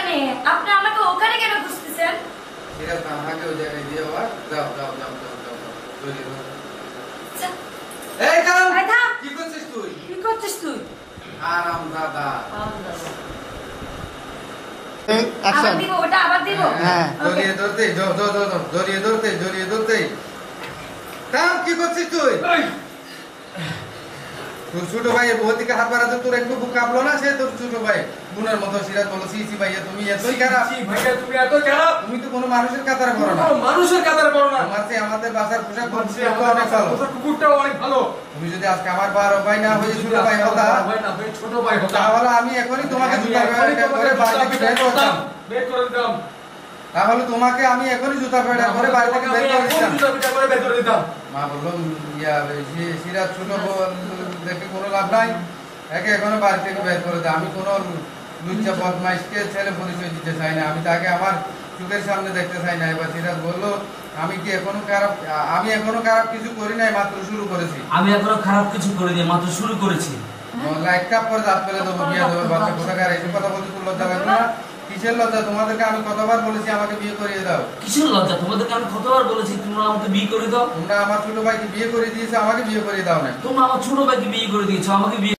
এখানে, আপনি আমাকে ওখানে কেন খুঁজতেছেন? সিরাজ আমাকে ওই জায়গায় দিয়ে যাও, যাও যাও যাও যাও যাও জড়িয়ে ধরো। এই থাম, কি করছিস তুই? কি করছিস তুই? আরাম দাদা আবার দিব, ওটা আবার দিব। হ্যাঁ, জড়িয়ে ধরতে জড়িয়ে ধরতে থাম, কি করছিস তুই? তোর ছোট ভাই ওর দিকে হাত বাড়াতে তোর একটু বুক কাঁপলো না? সে তোর ছোট ভাই বোনের মতো। সিরাজ বলো, সি ভাইয়া তুমি এতই খারাপ। ভাইয়া তুমি এত খারাপ, তুমি তো কোনো মানুষের কাতারে পড়ো না। মানুষের কাতারে পড়ো না। তোমার চেয়ে আমাদের বাসার পোশাক অনেক ভালো, কুকুরটাও অনেক ভালো। তুমি যদি আজকে আমার বড় ভাই না হয়ে ছোট ভাই হতা, ছোট ভাই হতা, তাহলে আমি এখনই তোমাকে জুতা করে বাড়ি থেকে বের করতাম। বের করে দিতাম। তাহলে তোমাকে আমি এখনই জুতা পেটা করে বাড়ি থেকে বের করে দিতাম। মা বললো সিরাজ ছোট দেখে কোনো লাভ নাই, একে এখনো বাড়ি থেকে বের করে দেয়। আমি কোনো লুচ্চা বদমাইশকে ছেলে পরিচয় দিতে চাই না, আমি তাকে আমার চোখের সামনে দেখতে চাই না। এবার সিরাজ বললো আমি এখনো খারাপ কিছু করি নাই, মাত্র শুরু করেছি। আমি এখনো খারাপ কিছু করিনি, মাত্র শুরু করেছি। একটা পরে দাঁত ফেলে দেবো, বিয়ে দেবো, বাচ্চা কোথাকার এইসব কথা বলতে তোর লজ্জা লাগবে না? কিসের লজ্জা? তোমাদেরকে আমি কতবার বলেছি আমাকে বিয়ে করিয়ে দাও। কিসের লজ্জা? তোমাদেরকে আমি কতবার বলেছি তোমরা আমাকে বিয়ে করে দাও। তোমরা আমার ছোট ভাইকে বিয়ে করে দিয়েছো, আমাকে বিয়ে করিয়ে দাও না। তোমরা আমার ছোট ভাইকে বিয়ে করে দিয়েছো, আমাকে বিয়ে